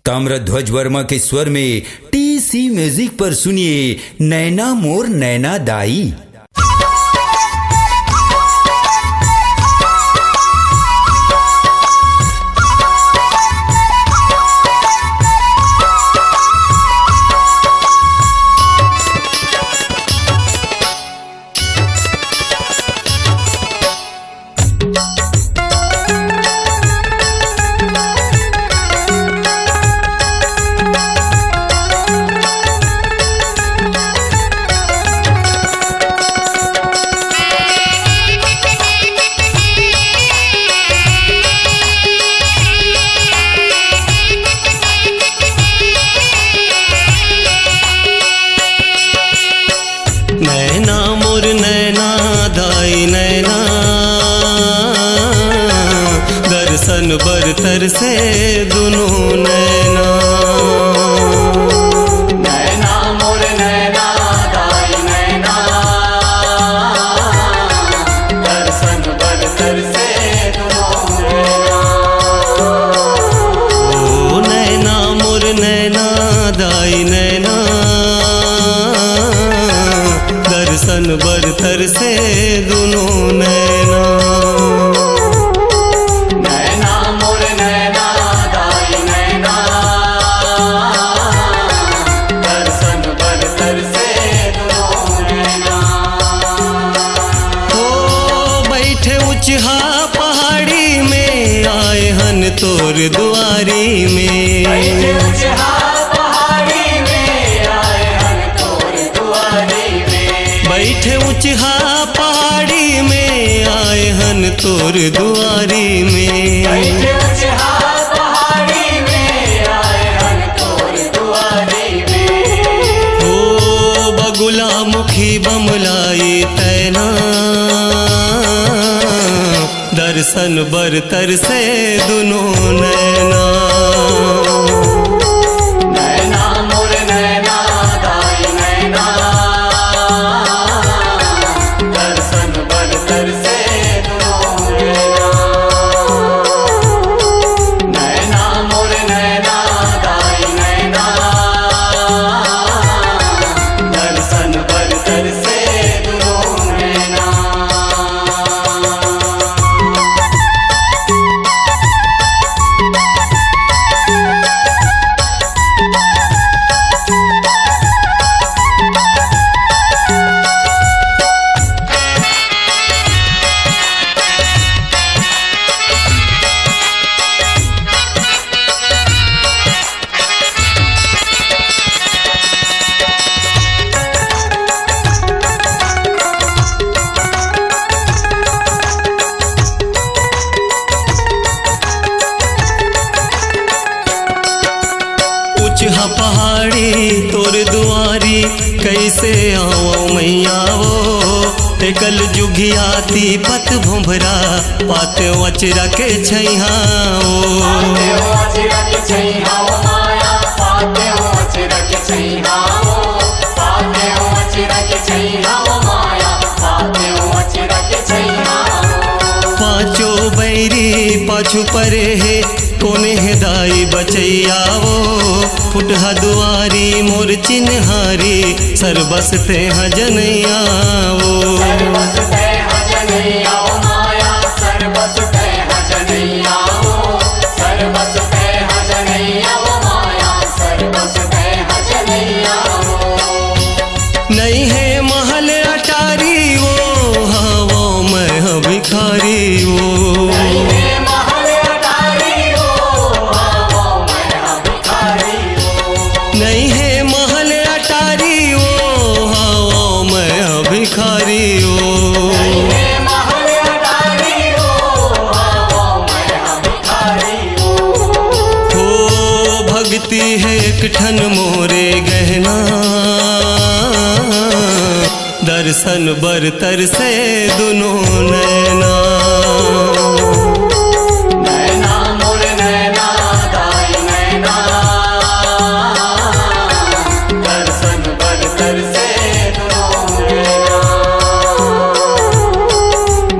ताम्रध्वज वर्मा के स्वर में टीसी म्यूजिक पर सुनिए नैना मोर नैना दाई। नैना मोर नैना दाई नैना दर्शन बरतर से दुनू नैना। नैना मोर नैना दाई नैना दर्शन बरतर से दुनू नैना। ओ नैना मोर नैना दाई नैना दर्शन बरतर से दुनू नैना। नैना मोर नैना दाई नैना दर्शन बरतर से दुनू नैना। ओ बैठे ऊंचा पहाड़ी में आए हन तोर दुआरी में। बैठे ऊंचा पहाड़ी में आए हन तोर दुआरी में। बैठे ऊंचा पहाड़ी में आए हन तोर दुआरी में। बैठे ऊंचा पहाड़ी में आए हन तोर दुआरी में। ओ बगुला मुखी बमलाई तैना दर्शन बरतर से दुनू नैना। नैना मोर नैना दाई नैना दर्शन बरतर से दुनू नैना। नैना मोर नैना दाई नैना दर्शन बरतर से दुनू नैना। ऊंचा पहाड़ी तोर दुआरी कैसे आओ मैया वो। टेकल जुघियाती पत भुंभरा पाते वचरा के छैहा पाते ओ। हो अचरा के छैहा वो माया पाते हो अचरा के छैहा वो। पाते हो अचरा के छैहा वो माया पाते हो अचरा के छैहा वो। पाँचों बैरी पाछू परे है कोने है दाई बचैया वो। फुटहा दुआरी मोर चिन्हारी सरबसते हजनैया वो। सर्वसते हजनैया वो माया सर्वसते हजनैया वो। सर्वसते हजनैया वो माया सर्वसते हजनैया वो। नहीं है महल अटारी वो हवो मैं भिखारी वो। नहीं है महल अटारी वो वो मैं भिखारी वो। नहीं है महल अटारी वो हवो मैं भिखारी वो। नहीं है महल अटारी वो वो मैं भिखारी वो। हो भक्ति है एक ठन मोरे गहना दर्शन बरतर से दुनू नैना। नैना मोर नैना दाई नैना दर्शन बरतर से दुनू नैना।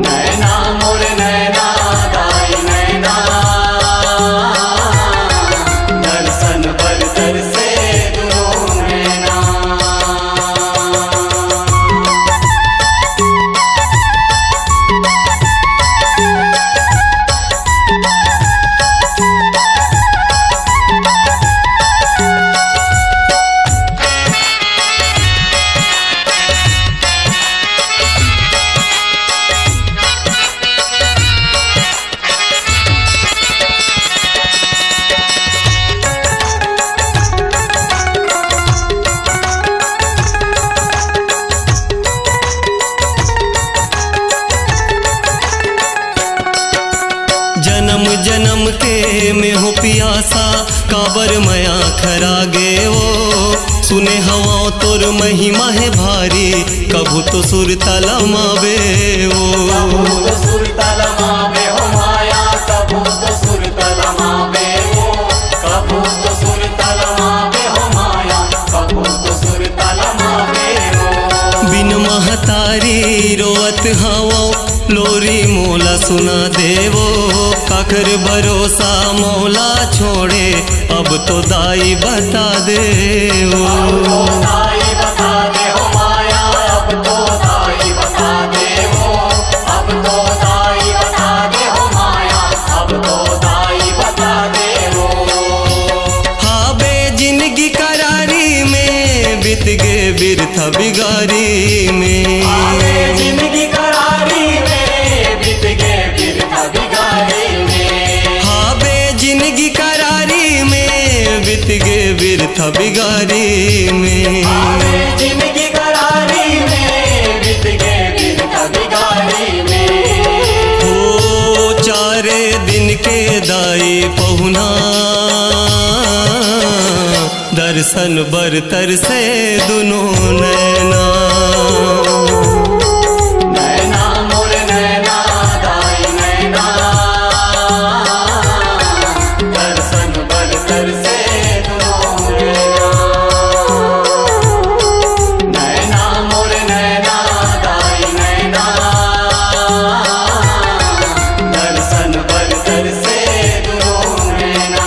नैना मोर नैना दाई नैना दर्शन में हो पियासा काबर मया खरागे वो सुने हवा तोर महिमा है भारी कभू तो सुर तलमावे वो कबू तो सुर तलमावे हो माया कबू तो सुर तलमावे हो कबू तो सुर तलमावे हो माया कबू तो सुर तलमावे हो बिन महतारी रोवत हवा लोरी मोला सुना देवो काकर भरोसा मौला छोड़े अब तो दाई बता देवो अब तो दाई बता दे हो माया अब तो दाई बता दे हो अब तो दाई बता दे हो माया अब तो दाई बता दे हो हाबे जिंदगी करारी में बीत गे बिरथा बिगारी में आवे जिंदगी करारी में बीत गए बिरथा बिगारी में हाबे जिंदगी करारी में बीत गे बिरथा बिगारी में आवे जिंदगी करारी में बीत गए बिरथा बिगारी में हो चारे दिन के दाई पहुना दर्शन बरतर से दुनों नैना नैना मोर नैना दाई नैना दर्शन बरतर से दुनों नैना मोर नैना दाई नैना दर्शन बरतर से दुनों नैना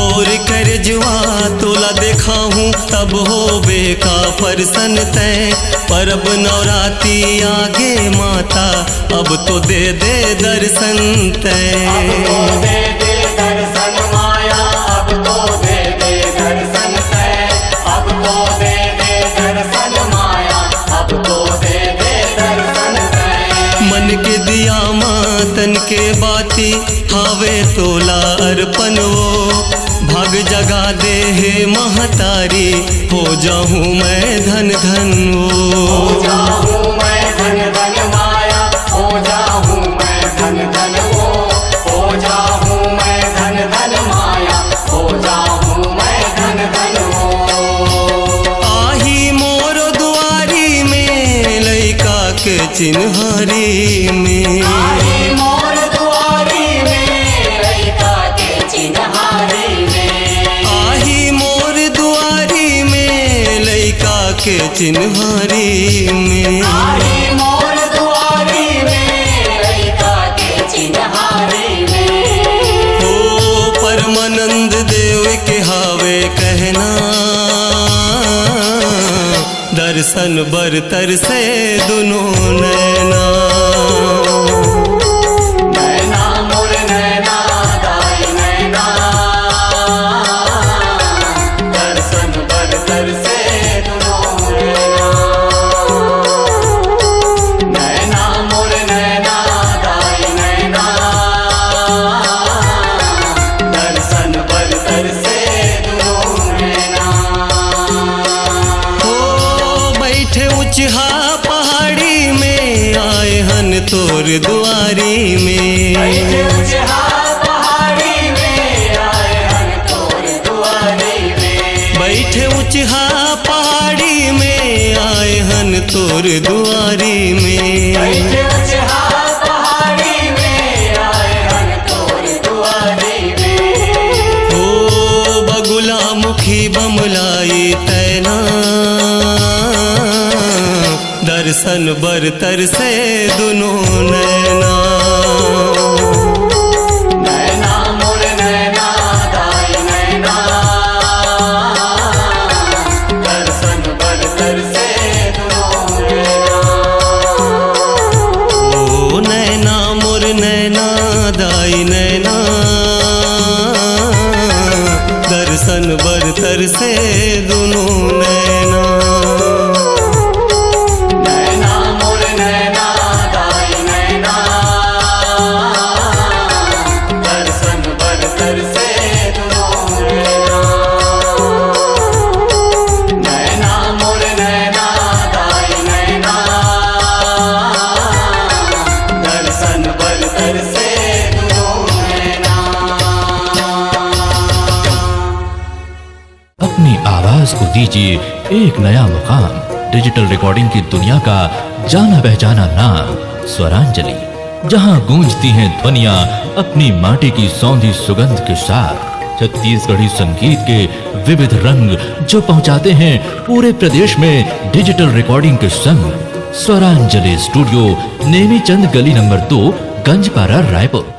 और कर जुआ तोला देखा हूँ तब हो बेका परसन तय परब नवराती आगे माता अब तो दे दे दर्शन अब तो तय दे दे दर्शन माया अब तो दे दे दर्शन तय अब तो दे दे दर्शन माया अब तो दे दे दर्शन तय मन के दिया मातन के बाती हावे तोला अर्पण वो भाग जगा दे हे महतारी हो जाऊँ मैं धन धन हो वो जाऊँ मैं धन धन माया हो जाऊँ मैं धन धन हो जाऊँ मैं धन धन माया हो जाऊँ मैं धन धन हो आही मोर दुआरी में लइका के चिन्हारी में आई मोर दुआरी में लइका के चिन्हारी में आही मोर दुआरी में लइका के चिन्हारी में आई मोर दुआरी में लइका के चिन्हारी में ओ परमानंद देव के हावे कहना दर्शन बरतर से दुनों नैना नैना मोर नैना दाई नैना दर्शन बरतर से दुनों नैना मोर नैना दाई नैना दर्शन बरतर से दुनों नैना हो बैठे उचहा पहाड़ी में आए हन तोर दुआरी में बैठे उचहा पहाड़ी में आए हन तोर दुआरी में बैठे उचहा पहाड़ी में आए हन तोर दुआरी में बैठे उचहा पहाड़ी में आए हन तोर दुआरी में ओ बगुला मुखी बमलाई तैना दर्शन बरतर से दुनों नैना नैना मोर नैना दाई नैना दर्शन बरतर से दुनों तरसे दुनू नैना। नैना मोर नैना दाई नैना, दर्शन बर तरसे दुनू नैना। नैना मोर नैना दाई नैना, दर्शन बर तरसे दुनू नैना। अपनी आवाज को दीजिए एक नया मुकाम। डिजिटल रिकॉर्डिंग की दुनिया का जाना पहचाना नाम स्वरांजलि, जहां गूंजती हैं ध्वनियां अपनी माटी की सौंधी सुगंध के साथ। छत्तीसगढ़ी संगीत के विविध रंग जो पहुंचाते हैं पूरे प्रदेश में डिजिटल रिकॉर्डिंग के संग। स्वरांजलि स्टूडियो, नेमीचंद गली नंबर 2, गंजपारा, रायपुर।